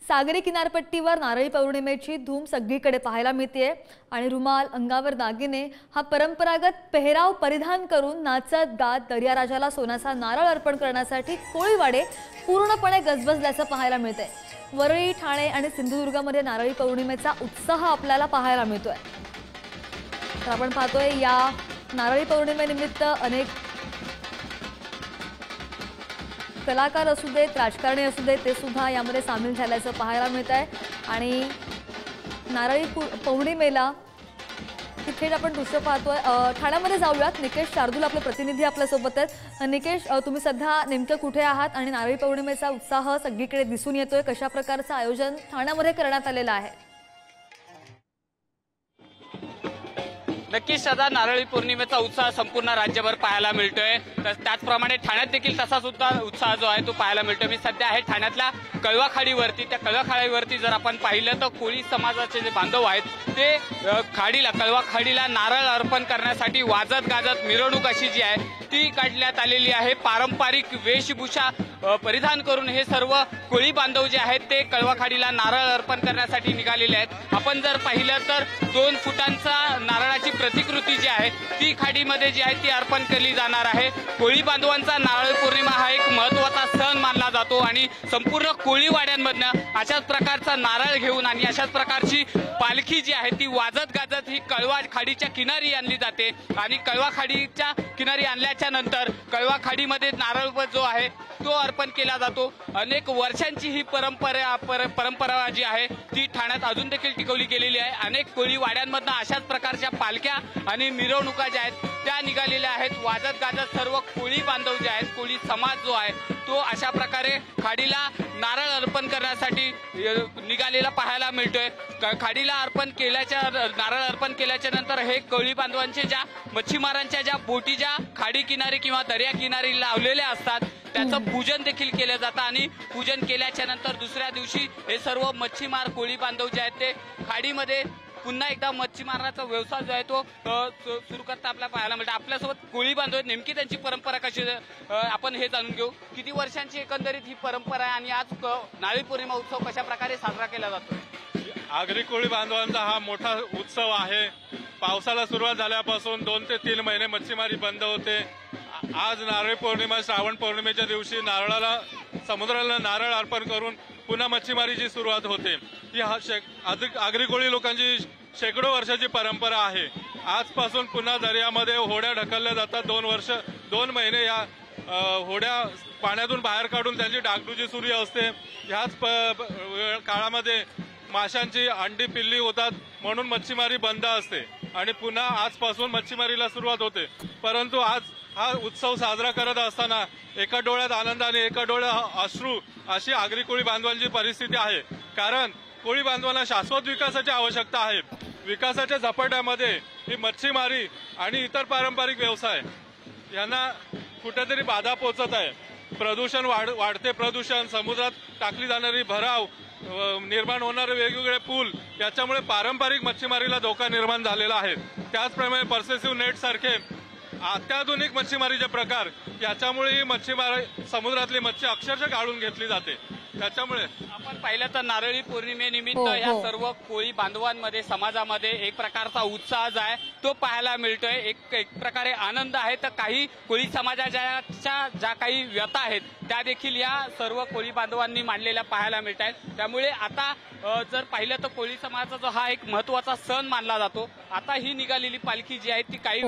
सागरी किनारपट्टीवर नारळी पौर्णिमेची धूम सगळीकडे पाहायला मिळते आणि रुमाल, अंगावर दागिने हा परंपरागत पेहराव परिधान करून नाचत गात दर्याराजाला सोन्याचा नारळ अर्पण करण्यासाठी कोळीवाडे पूर्णपणे गजबजल्याचं पाहायला मिळते। वरळी, ठाणे आणि सिंधुदुर्गमध्ये नारळी पौर्णिमेचा उत्साह आपल्याला पाहायला मिळतोय। तर आपण पाहतोय या नारळी पौर्णिमेनिमित्त अनेक कलाकार असू देत, राजकारणी असू देत, ते सुद्धा यामध्ये सामील झाल्याचं पाहायला मिळत आहे। आणि नारळी पौर्णिमेला तिथे आपण दृश्य पाहतोय। ठाण्यामध्ये जाऊयात, निकेश शार्दूल आपले प्रतिनिधी आपल्या सोबत आहेत। निकेश, तुम्ही सध्या नेमकं कुठे आहात आणि नारळी पौर्णिमेचा उत्साह सगळीकडे दिसून येतोय, कशा प्रकारचं आयोजन ठाण्यामध्ये करण्यात आलेलं आहे? नक्कीच सदा नारळी पौर्णिमेचा उत्साह संपूर्ण राज्यभर पाहायला मिळतोय। त्याचप्रमाणे ठाण्यात देखील तसा सुद्धा उत्साह जो आहे तो पाहायला मिळतोय। मी सध्या आहे ठाण्यातल्या कळवाखाडीवरती। त्या कळवाखाडीवरती जर आपण पाहिलं तर कोळी समाजाचे जे बांधव आहेत ते कळवाखाडीला नारळ अर्पण करण्यासाठी वाजत गाजत मिरवणूक अशी जी आहे ती काढण्यात आलेली आहे। पारंपरिक वेशभूषा परिधान करून हे सर्व कोळी बांधव जे आहेत ते कळवाखाडीला नारळ अर्पण करण्यासाठी निघालेले आहेत। आपण जर पाहिलं तर 2 फुटांचा नारळाची प्रतिकृती जी आहे ती खाडीमध्ये जी आहे ती अर्पण केली जाणार आहे। कोळी बांधवांचा नारळी पौर्णिमा हा एक महत्त्वाचा सण मानला जातो आणि संपूर्ण कोळी वाड्यांमधनं अशाच प्रकारचा नारळ घेऊन आणि अशाच प्रकारची पालखी जी आहे ती वाजत गाजत ही कळवा खाडीच्या किनारी आणली जाते आणि कळवा खाडीच्या किनारी आणल्याच्या नंतर कळवा खाडीमध्ये नारळ जो आहे तो अर्पण केला जातो। अनेक वर्षांची ही परंपरा जी आहे ती ठाण्यात अजून देखील टिकवली गेलेली आहे। अनेक कोळी वाड्यांमधनं अशाच प्रकारच्या पालख्या आणि मिरवणुका ज्या आहेत त्या निघालेल्या आहेत। वाजत गाजत सर्व कोळी बांधव जे आहेत, कोळी समाज जो आहे तो अशा प्रकारे खाडीला नारळ अर्पण करण्यासाठी निघालेला पाहायला मिळतोय। खाडीला नारळ अर्पण केल्याच्या नंतर हे कोळी बांधवांचे ज्या मच्छीमारांच्या ज्या बोटी ज्या खाडी किनारी किंवा दर्या किनारी लावलेल्या असतात त्याचं पूजन देखील केलं जातं आणि पूजन केल्याच्या नंतर दुसऱ्या दिवशी हे सर्व मच्छीमार कोळी बांधव जे आहेत ते खाडीमध्ये पुन्हा एकदा मच्छीमाराचा व्यवसाय जो आहे तो सुरू करता आपल्याला पाहायला मिळतं। आपल्यासोबत कोळी बांधव आहेत, नेमकी त्यांची परंपरा कशी आपण हे जाणून घेऊ। किती वर्षांची एकंदरीत ही परंपरा आहे आणि आज नारळी पौर्णिमा उत्सव कशा प्रकारे साजरा केला जातो? आगरी कोळी बांधवांचा हा मोठा उत्सव आहे। पावसाला सुरुवात झाल्यापासून 2 ते 3 महिने मच्छीमारी बंद होते। आज नारळी पौर्णिमा, श्रावण पौर्णिमेच्या दिवशी समुद्राला नारळ अर्पण करून पुन्हा मच्छीमारीची सुरुवात होते। ही आगरी कोळी लोकांची शेकडो वर्षाची परंपरा आहे। आजपासून पुन्हा दर्यामध्ये होड्या ढकलल्या जातात। 2 महिने या होड्या पाण्यातून बाहेर काढून त्यांची डागडुजी सुरू असते। ह्याच काळामध्ये माशांची अंडी पिल्ली होतात म्हणून मच्छीमारी बंद असते आणि पुन्हा आजपासून मच्छीमारीला सुरुवात होते। परंतु आज हा उत्सव साजरा करत असताना एका डोळ्यात आनंद आणि एका डोळ्यात अश्रू अशी आगरी कोळी बांधवांची परिस्थिती आहे। कारण कोळी बांधवांना शाश्वत विकासाची आवश्यकता आहे। विकासाच्या झपाट्यामध्ये ही मच्छीमारी आणि इतर पारंपरिक व्यवसाय यांना कुठेतरी बाधा पोहोचत आहे। प्रदूषण वाढते प्रदूषण, समुद्रात टाकली जाणारी भराव, निर्माण होणारे वेगवेगळे पूल याच्यामुळे पारंपरिक मच्छीमारीला धोका निर्माण झालेला आहे। त्याचप्रमाणे पर्सेसिव्ह नेट सारखे अत्याधुनिक मच्छीमारीचे प्रकार याच्यामुळे ही समुद्रातली मच्छी अक्षरशः गाळून घेतली जाते। त्याच्यामुळे आपण पाहिलं तर नारळी पौर्णिमेनिमित्त या सर्व कोळी बांधवांमध्ये समाजामध्ये एक प्रकारचा उत्साह जो आहे तो पाहायला मिळतोय। एक प्रकारे आनंद आहे। तर काही कोळी समाजाच्या ज्या काही व्यथा आहेत त्या देखील या सर्व कोळी बांधवांनी मांडलेल्या पाहायला मिळत आहेत। त्यामुळे आता जर पाहिलं तर कोळी समाजाचा जो हा एक महत्त्वाचा सण मानला जातो। आता ही निघालेली पालखी जी आहे ती काही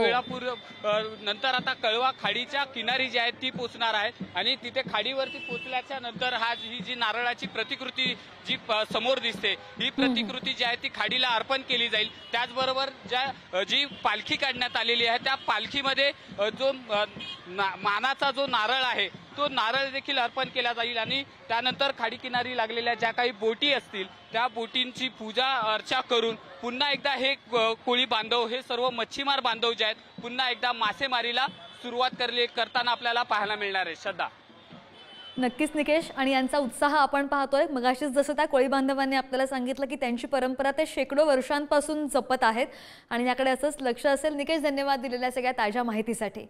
नंतर आता कळवा खाडीच्या किनारी जी आहे ती पोहोचणार आहे आणि तिथे खाडीवरती पोहोचल्याच्या नंतर ही जी नारळाची प्रतिकृती जी समोर दिसते ही प्रतिकृती जी आहे ती खाडीला अर्पण केली जाईल। त्याचबरोबर जी पालखी काढण्यात आलेली आहे त्या पालखीमध्ये जो मानाचा जो नारळ आहे तो नारळ देखील अर्पण केला जाईल आणि त्यानंतर खाडी किनारी लागलेल्या ज्या काही बोटी असतील त्या बोटींची पूजा अर्चा करून पुन्हा एकदा हे कोळी बांधव, हे सर्व मच्छीमार बांधव जे आहेत पुन्हा एकदा मासेमारीला सुरुवात करताना आपल्याला पाहायला मिळणार आहे। श्रद्धा, नक्कीच निकेश, आणि यांचा उत्साह आपण पाहतोय। मगाशीच जसं त्या कोळी बांधवांनी आपल्याला सांगितलं की त्यांची परंपरा ते शेकडो वर्षांपासून जपत आहेत आणि याकडे असंच लक्ष असेल। निकेश, धन्यवाद दिलेल्या सगळ्या ताज्या माहितीसाठी।